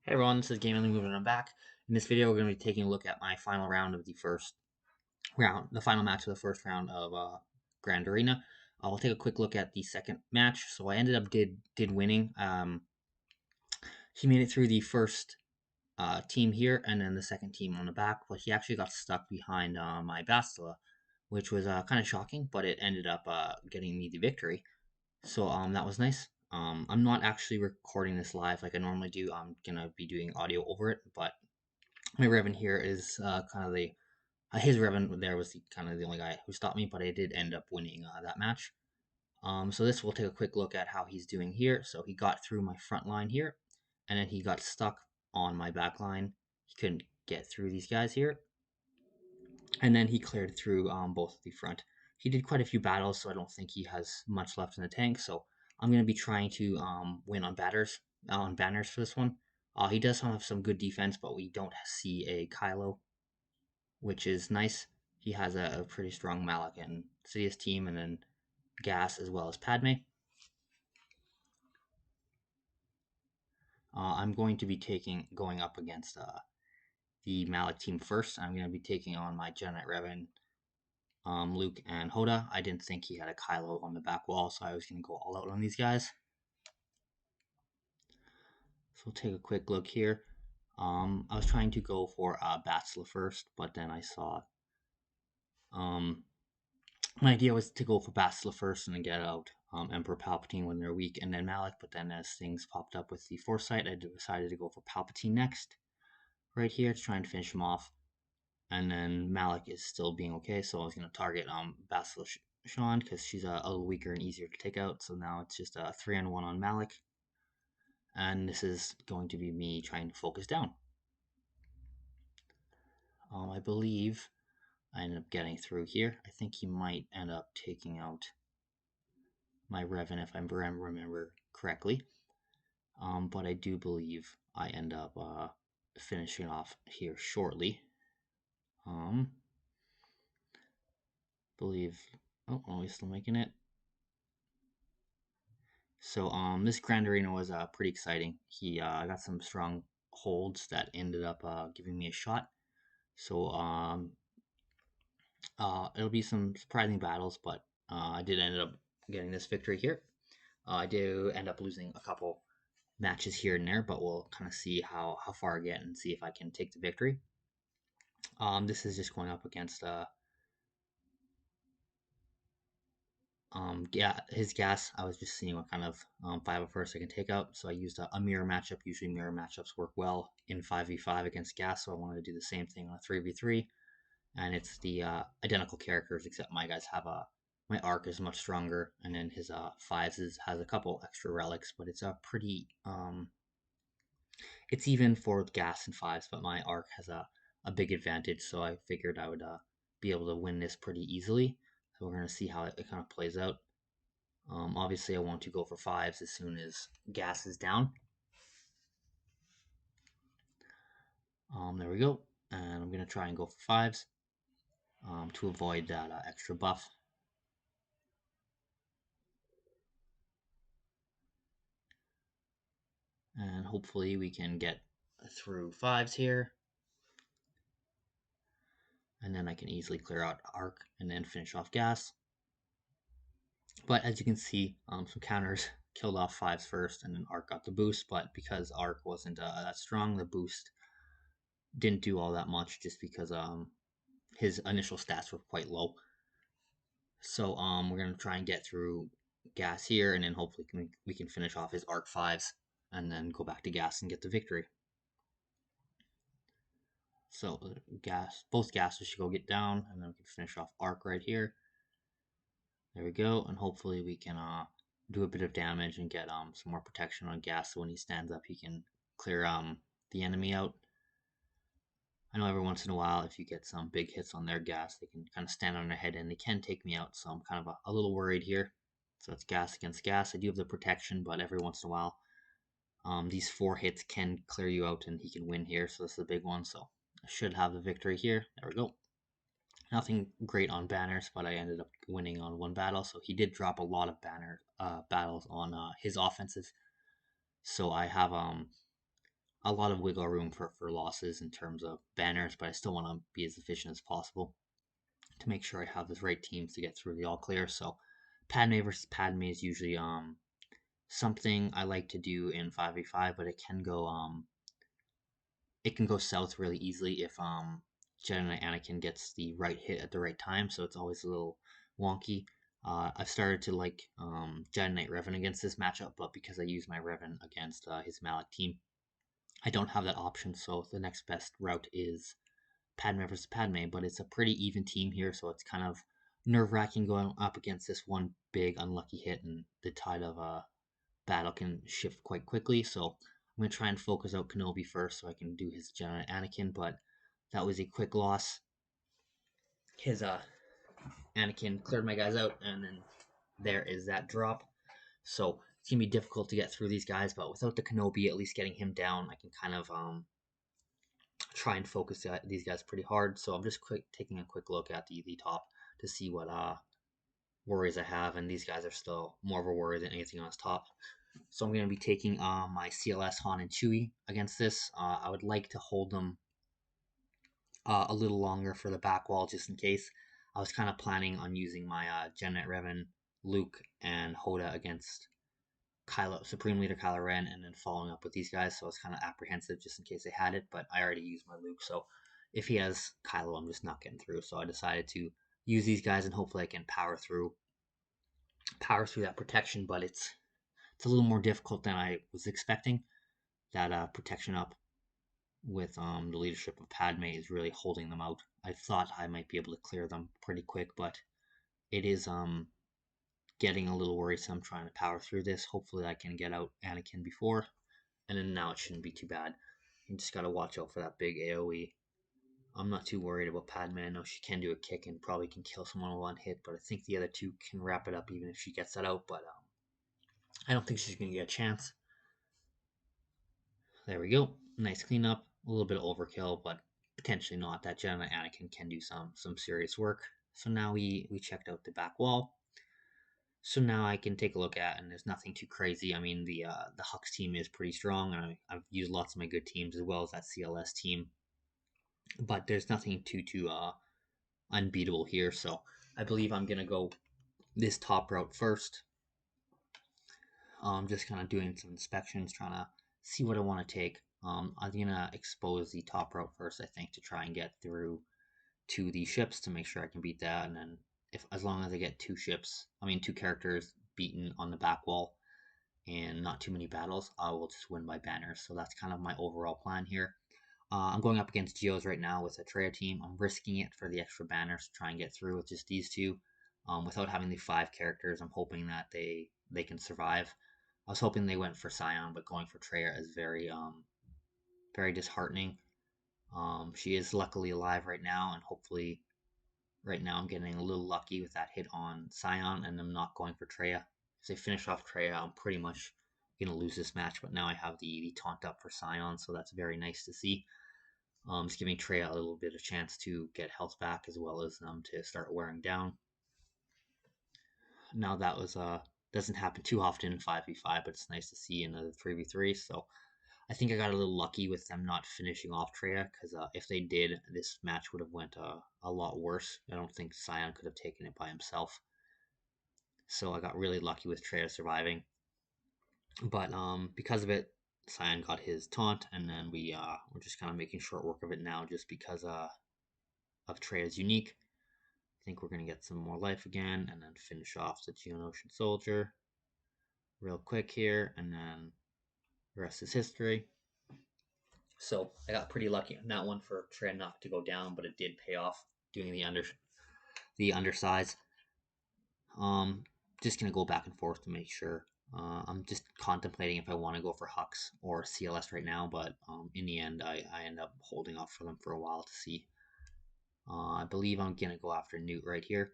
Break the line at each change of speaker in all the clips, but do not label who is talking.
Hey everyone, this is Gaming Movement and I'm back. In this video, we're going to be taking a look at my final round of the first round, the final match of the first round of Grand Arena. I'll take a quick look at the second match. So I ended up did winning. He made it through the first team here, and then the second team on the back, but he actually got stuck behind my Bastila, which was kind of shocking, but it ended up getting me the victory. So that was nice. I'm not actually recording this live like I normally do. I'm gonna be doing audio over it, but my Revan here is kind of the his Revan there was kind of the only guy who stopped me, but I did end up winning that match. So this we'll take a quick look at how he's doing here. So he got through my front line here, and then he got stuck on my back line. He couldn't get through these guys here, and then he cleared through both the front. He did quite a few battles, so I don't think he has much left in the tank. So I'm going to be trying to win on banners for this one. He does have some good defense, but we don't see a Kylo, which is nice. He has a pretty strong Malik and Sidious team, and then Gas as well as Padme. I'm going to be going up against the Malik team first. I'm going to be taking on my Jedi Revan, Luke, and Hoda. I didn't think he had a Kylo on the back wall, so I was going to go all out on these guys. So we'll take a quick look here. I was trying to go for Bastila first, but then I saw my idea was to go for Bastila first and then get out Emperor Palpatine when they're weak, and then Malik. But then as things popped up with the Foresight, I decided to go for Palpatine next, right here, to try and finish him off. And then Malik is still being okay, so I was going to target Bastila Sean because she's a little weaker and easier to take out. So now it's just a 3-on-1 on Malik, and this is going to be me trying to focus down. I believe I ended up getting through here. I think he might end up taking out my Revan if I remember correctly. But I do believe I end up finishing off here shortly. Believe. Oh, he's still making it. So this Grand Arena was pretty exciting. He got some strong holds that ended up giving me a shot. So it'll be some surprising battles, but I did end up getting this victory here. I do end up losing a couple matches here and there, but we'll kind of see how far I get and see if I can take the victory. This is just going up against his gas. I was just seeing what kind of 501st I can take out, so I used a mirror matchup. Usually mirror matchups work well in 5v5 against gas, so I wanted to do the same thing on a 3v3, and it's the identical characters, except my guys have my arc is much stronger, and then his fives has a couple extra relics, but it's a pretty it's even for gas and fives, but my arc has a big advantage, so I figured I would be able to win this pretty easily. So we're going to see how it kind of plays out. Obviously, I want to go for fives as soon as gas is down. There we go. And I'm going to try and go for fives to avoid that extra buff. And hopefully we can get through fives here. And then I can easily clear out arc and then finish off gas. But as you can see, some counters killed off fives first, and then arc got the boost. But because arc wasn't that strong, the boost didn't do all that much, just because his initial stats were quite low. So we're gonna try and get through gas here, and then hopefully we can finish off his arc fives, and then go back to gas and get the victory. So both gases should go get down, and then we can finish off arc right here. There we go, and hopefully we can do a bit of damage and get some more protection on gas, so when he stands up he can clear the enemy out. I know every once in a while if you get some big hits on their gas, they can kind of stand on their head and they can take me out, so I'm kind of a little worried here. So it's gas against gas. I do have the protection, but every once in a while these 4 hits can clear you out and he can win here, so this is a big one. So I should have the victory here. There we go. Nothing great on banners, but I ended up winning on 1 battle. So he did drop a lot of battles on his offensive. So I have a lot of wiggle room for losses in terms of banners, but I still want to be as efficient as possible to make sure I have the right teams to get through the all clear. So Padme versus Padme is usually something I like to do in 5v5, but it can go south really easily if Jedi Knight Anakin gets the right hit at the right time, so it's always a little wonky. I've started to like Jedi Knight Revan against this matchup, but because I use my Revan against his Malak team, I don't have that option, so the next best route is Padme versus Padme, but it's a pretty even team here, so it's kind of nerve-wracking going up against this one big unlucky hit, and the tide of battle can shift quite quickly, so I'm going to try and focus out Kenobi first so I can do his Jedi Anakin, but that was a quick loss. His Anakin cleared my guys out, and then there is that drop. So it's going to be difficult to get through these guys, but without the Kenobi, at least getting him down, I can kind of try and focus these guys pretty hard. So I'm just taking a quick look at the top to see what worries I have, and these guys are still more of a worry than anything else top. So I'm going to be taking my CLS Han and Chewie against this. I would like to hold them a little longer for the back wall just in case. I was kind of planning on using my Jedi Knight Revan, Luke, and Hoda against Supreme Leader Kylo Ren, and then following up with these guys. So I was kind of apprehensive just in case they had it, but I already used my Luke. So if he has Kylo, I'm just not getting through. So I decided to use these guys, and hopefully I can power through that protection. But it's a little more difficult than I was expecting. That protection up with the leadership of Padme is really holding them out. I thought I might be able to clear them pretty quick, but it is getting a little worrisome trying to power through this. Hopefully I can get out Anakin before, and then now it shouldn't be too bad. You just gotta watch out for that big AoE. I'm not too worried about Padme. I know she can do a kick and probably can kill someone with one hit, but I think the other two can wrap it up even if she gets that out, but I don't think she's gonna get a chance. There we go. Nice cleanup. A little bit of overkill, but potentially not. That Jedi Anakin can do some serious work. So now we checked out the back wall. So now I can take a look at, and there's nothing too crazy. I mean, the Hux team is pretty strong, and I've used lots of my good teams as well as that CLS team. But there's nothing too unbeatable here. So I believe I'm gonna go this top route first. Just kind of doing some inspections, trying to see what I want to take. I'm gonna expose the top route first, I think, to try and get through to the ships to make sure I can beat that. And then as long as I get two characters beaten on the back wall and not too many battles, I will just win by banners. So that's kind of my overall plan here. I'm going up against Geos right now with a Traya team. I'm risking it for the extra banners to try and get through with just these two. Without having the 5 characters, I'm hoping that they can survive. I was hoping they went for Scion, but going for Traya is very disheartening. She is luckily alive right now, and hopefully right now I'm getting a little lucky with that hit on Scion, and I'm not going for Traya. If they finish off Traya, I'm pretty much going to lose this match, but now I have the taunt up for Scion, so that's very nice to see. It's giving Traya a little bit of chance to get health back as well as to start wearing down. Now that was doesn't happen too often in 5v5, but it's nice to see in a 3v3, so I think I got a little lucky with them not finishing off Traya, because if they did, this match would have went a lot worse. I don't think Scion could have taken it by himself. So I got really lucky with Traya surviving. But because of it, Scion got his taunt, and then we're just kind of making short work of it now just because of Treya's unique. I think we're going to get some more life again, and then finish off the Geonosian Soldier real quick here, and then the rest is history. So I got pretty lucky on that one for Treya not to go down, but it did pay off doing the undersize. Just gonna go back and forth to make sure. I'm just contemplating if I want to go for Hux or CLS right now, but in the end, I end up holding off for them for a while to see. I believe I'm gonna go after Newt right here.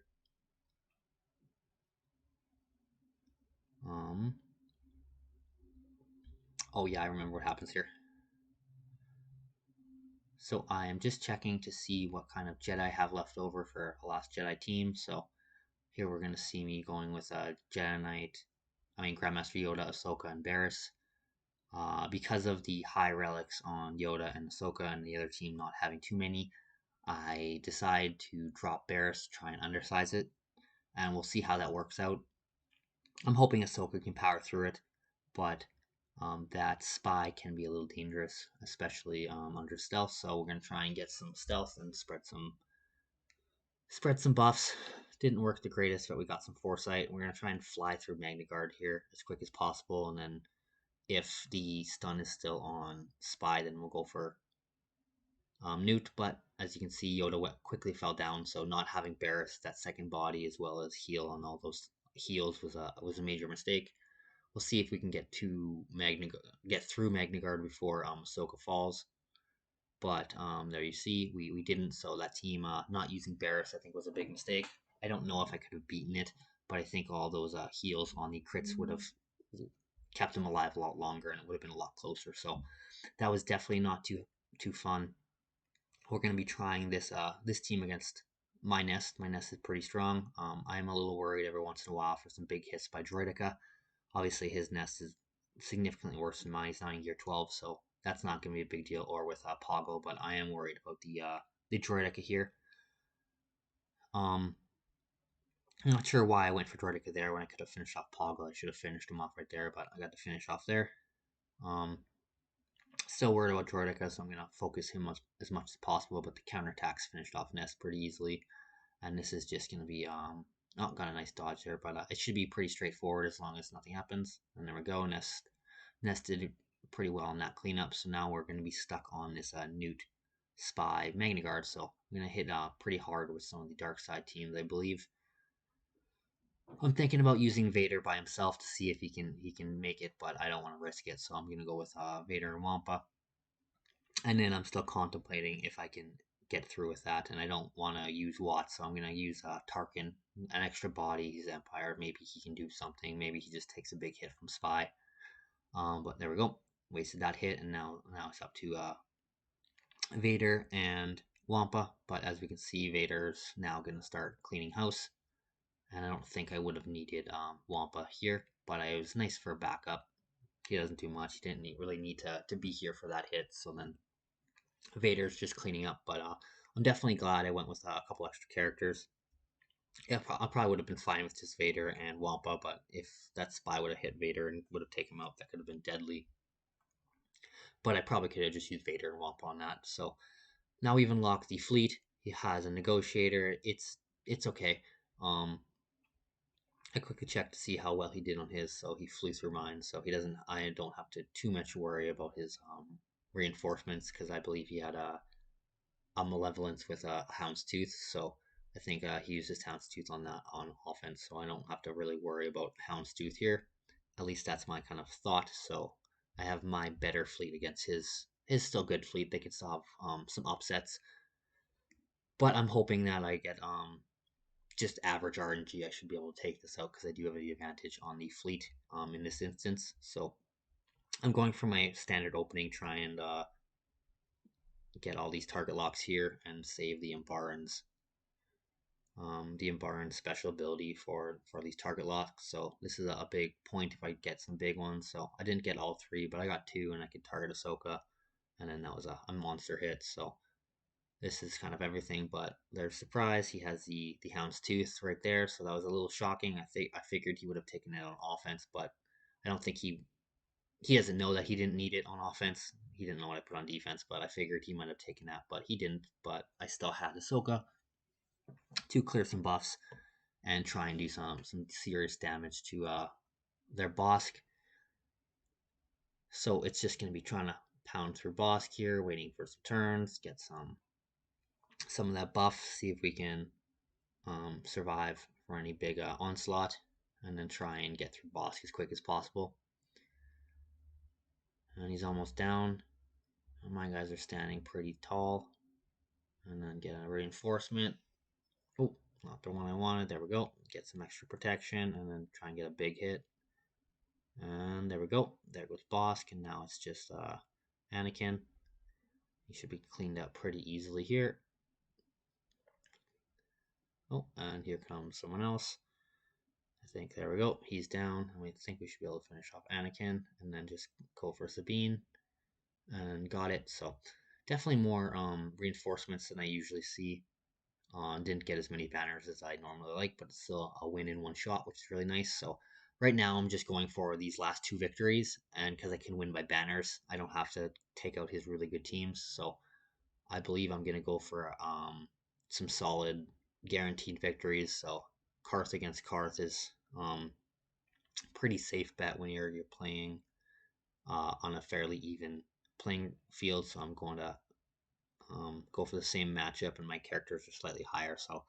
Oh yeah, I remember what happens here. So I am just checking to see what kind of Jedi I have left over for a Last Jedi team. So here we're going to see me going with a Jedi Knight, Grandmaster Yoda, Ahsoka, and Barriss. Because of the high relics on Yoda and Ahsoka and the other team not having too many, I decide to drop Barris to try and undersize it, and we'll see how that works out. I'm hoping Ahsoka can power through it, but that spy can be a little dangerous, especially under stealth. So we're gonna try and get some stealth and spread some buffs. Didn't work the greatest, but we got some foresight. We're gonna try and fly through Magna Guard here as quick as possible, and then if the stun is still on spy, then we'll go for Newt. But as you can see, Yoda quickly fell down, so not having Barris, that second body, as well as heal on all those heals was a major mistake. We'll see if we can get through Magna Guard before Ahsoka falls. But there you see, we didn't. So that team not using Barris, I think, was a big mistake. I don't know if I could have beaten it, but I think all those heals on the crits would have kept him alive a lot longer, and it would have been a lot closer. So that was definitely not too fun. We're going to be trying this team against my nest. My nest is pretty strong. I'm a little worried every once in a while for some big hits by Droideka. Obviously, his nest is significantly worse than mine. He's not in gear 12, so that's not going to be a big deal. Or with Poggle, but I am worried about the Droideka here. I'm not sure why I went for Droideka there when I could have finished off Poggle. I should have finished him off right there, but I got to finish off there. Still worried about Droideka, so I'm going to focus him as much as possible, but the counterattacks finished off Nest pretty easily, and this is just going to be, got a nice dodge there, but it should be pretty straightforward as long as nothing happens. And there we go, Nest did pretty well in that cleanup, so now we're going to be stuck on this Newt Spy Magna Guard, so I'm going to hit pretty hard with some of the dark side teams, I believe. I'm thinking about using Vader by himself to see if he can make it, but I don't want to risk it, so I'm gonna go with Vader and Wampa. And then I'm still contemplating if I can get through with that, and I don't want to use Watts, so I'm gonna use Tarkin, an extra body. He's Empire. Maybe he can do something. Maybe he just takes a big hit from Spy. But there we go. Wasted that hit, and now it's up to Vader and Wampa. But as we can see, Vader's now gonna start cleaning house. And I don't think I would have needed Wampa here, but it was nice for a backup. He doesn't do much. He didn't really need to be here for that hit. So then Vader's just cleaning up. But I'm definitely glad I went with a couple extra characters. Yeah, I probably would have been fine with just Vader and Wampa, but if that spy would have hit Vader and would have taken him out, that could have been deadly. But I probably could have just used Vader and Wampa on that. So now we've unlocked the fleet. He has a negotiator. It's okay. I quickly checked to see how well he did on his, so he flew through mine. So he doesn't. I don't have to too much worry about his reinforcements because I believe he had a malevolence with a houndstooth. So I think he used his houndstooth on offense. So I don't have to really worry about houndstooth here. At least that's my kind of thought. So I have my better fleet against his still good fleet. They could still have some upsets, but I'm hoping that I get just average RNG, I should be able to take this out because I do have the advantage on the fleet in this instance. So I'm going for my standard opening, try and get all these target locks here and save the Umbaran special ability for these target locks. So this is a big point if I get some big ones. So I didn't get all three, but I got two, and I could target Ahsoka, and then that was a monster hit. So this is kind of everything, but their surprise, he has the houndstooth right there, so that was a little shocking. I figured he would have taken it on offense, but I don't think he doesn't know that he didn't need it on offense. He didn't know what I put on defense, but I figured he might have taken that, but he didn't. But I still had Ahsoka to clear some buffs and try and do some serious damage to their Bosk. So it's just going to be trying to pound through Bosk here, waiting for some turns, get some of that buff, see if we can survive for any big onslaught, and then try and get through Bosk as quick as possible. And he's almost down. My guys are standing pretty tall. And then get a reinforcement. Oh, not the one I wanted. There we go. Get some extra protection, and then try and get a big hit. And there we go. There goes Bosk, and now it's just Anakin. He should be cleaned up pretty easily here. Oh, and here comes someone else. I think there we go. He's down. I think we should be able to finish off Anakin and then just go for Sabine and got it. So definitely more reinforcements than I usually see. Didn't get as many banners as I normally like, but still a win in one shot, which is really nice. So right now I'm just going for these last 2 victories, and because I can win by banners, I don't have to take out his really good teams. So I believe I'm gonna go for some solid guaranteed victories. So Karth against Karth is pretty safe bet when you're playing on a fairly even playing field. So I'm going to go for the same matchup, and my characters are slightly higher. So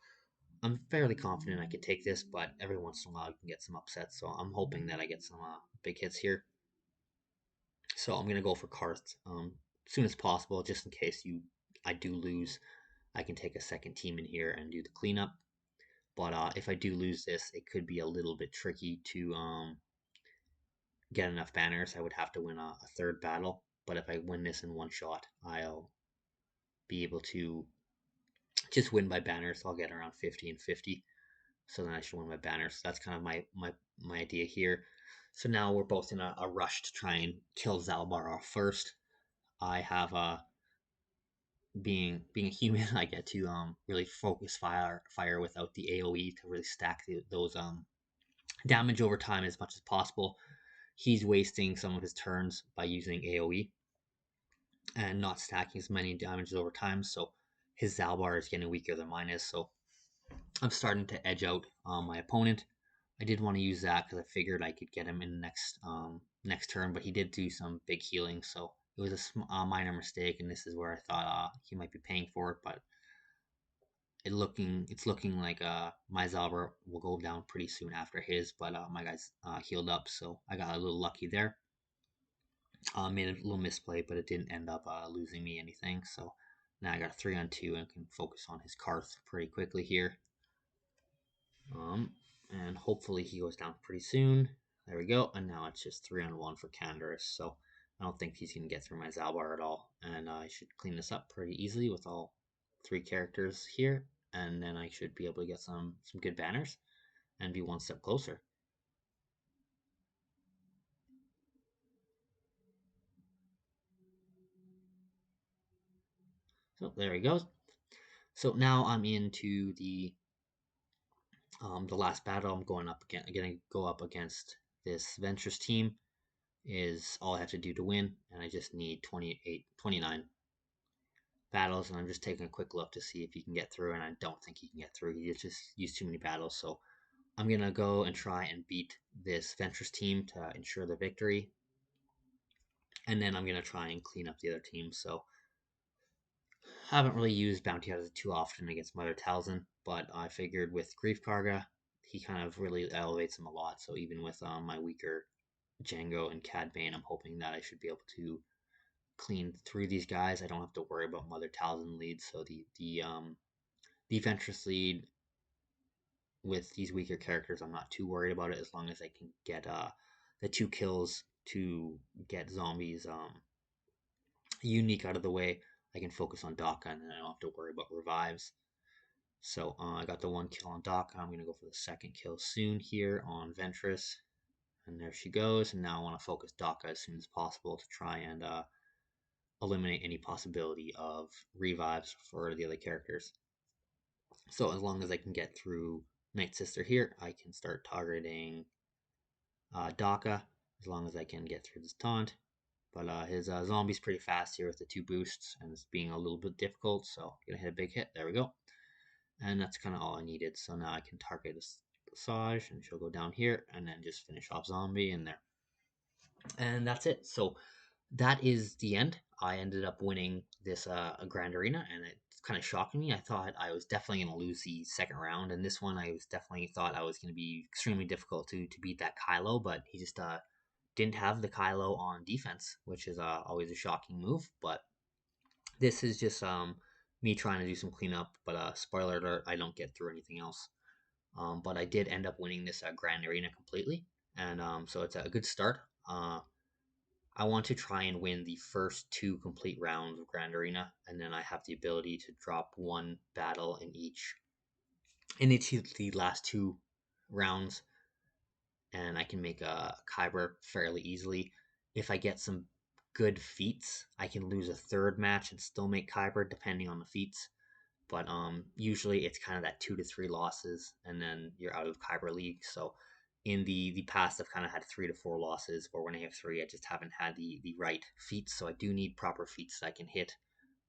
I'm fairly confident I could take this, but every once in a while you can get some upsets. So I'm hoping that I get some big hits here. So I'm gonna go for Karth as soon as possible, just in case I do lose. I can take a second team in here and do the cleanup. But if I do lose this, it could be a little bit tricky to get enough banners. I would have to win a third battle. But if I win this in one shot, I'll be able to just win by banners. So I'll get around 50 and 50. So then I should win my banners. So that's kind of my idea here. So now we're both in a rush to try and kill Zalbar off first. I have being a human, I get to really focus fire without the AOE to really stack those damage over time as much as possible. He's wasting some of his turns by using AOE and not stacking as many damages over time. So his Zalbar is getting weaker than mine is. So I'm starting to edge out my opponent. I did want to use that because I figured I could get him in the next turn, but he did do some big healing, so it was a minor mistake, and this is where I thought he might be paying for it. But it's looking like my Zalbar will go down pretty soon after his, but my guy's healed up, so I got a little lucky there. Made a little misplay, but it didn't end up losing me anything. So now I got a 3-on-2 and can focus on his Karth pretty quickly here. And hopefully he goes down pretty soon. There we go. And now it's just 3-on-1 for Canderous. So I don't think he's going to get through my Zalbar at all. And I should clean this up pretty easily with all 3 characters here. And then I should be able to get some good banners and be one step closer. So there he goes. So now I'm into the last battle. I'm going to go up against this Ventress team. Is all I have to do to win, and I just need 29 battles, and I'm just taking a quick look to see if he can get through, and I don't think he can get through. He just used too many battles, so I'm going to go and try and beat this Ventress team to ensure the victory, and then I'm going to try and clean up the other team. So I haven't really used Bounty Hunters too often against Mother Talzin, but I figured with Grief Karga, he kind of really elevates him a lot, so even with my weaker Django and Cad Bane, I'm hoping that I should be able to clean through these guys. I don't have to worry about Mother Talzin leads, so the Ventress lead with these weaker characters, I'm not too worried about it as long as I can get the 2 kills to get zombies unique out of the way. I can focus on Daka, and then I don't have to worry about revives. So I got the 1 kill on Daka. I'm gonna go for the 2nd kill soon here on Ventress, and there she goes. And now I want to focus Daka as soon as possible to try and eliminate any possibility of revives for the other characters. So as long as I can get through Night Sister here, I can start targeting Daka as long as I can get through this taunt. But his zombie's pretty fast here with the 2 boosts, and it's being a little bit difficult, so I'm gonna hit a big hit. There we go. And that's kind of all I needed. So now I can target Sage, and she'll go down here, and then just finish off zombie in there. And that's it. So that is the end. I ended up winning this Grand Arena, and it's kind of shocking me. I thought I was definitely going to lose the second round, and this one I was definitely thought I was going to be extremely difficult to beat that Kylo, but he just didn't have the Kylo on defense, which is always a shocking move. But this is just me trying to do some cleanup. But spoiler alert, I don't get through anything else. But I did end up winning this Grand Arena completely, and so it's a good start. I want to try and win the first 2 complete rounds of Grand Arena, and then I have the ability to drop 1 battle in each of the last 2 rounds, and I can make a Kyber fairly easily. If I get some good feats, I can lose a third match and still make Kyber depending on the feats. But usually it's kind of that 2 to 3 losses, and then you're out of Kyber League. So in the past, I've kind of had 3 to 4 losses, or when I have 3, I just haven't had the right feats. So I do need proper feats that I can hit,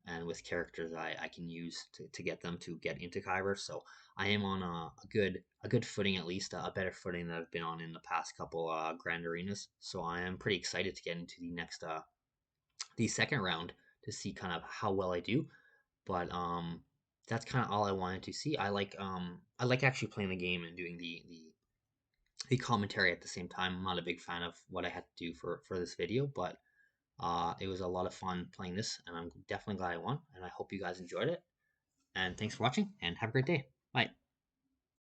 and with characters I can use to get them to get into Kyber. So I am on a good footing, at least a better footing that I've been on in the past couple Grand Arenas. So I am pretty excited to get into the next the second round to see kind of how well I do. But that's kind of all I wanted to see. I like actually playing the game and doing the commentary at the same time. I'm not a big fan of what I had to do for this video, but it was a lot of fun playing this, and I'm definitely glad I won. And I hope you guys enjoyed it. And thanks for watching, and have a great day.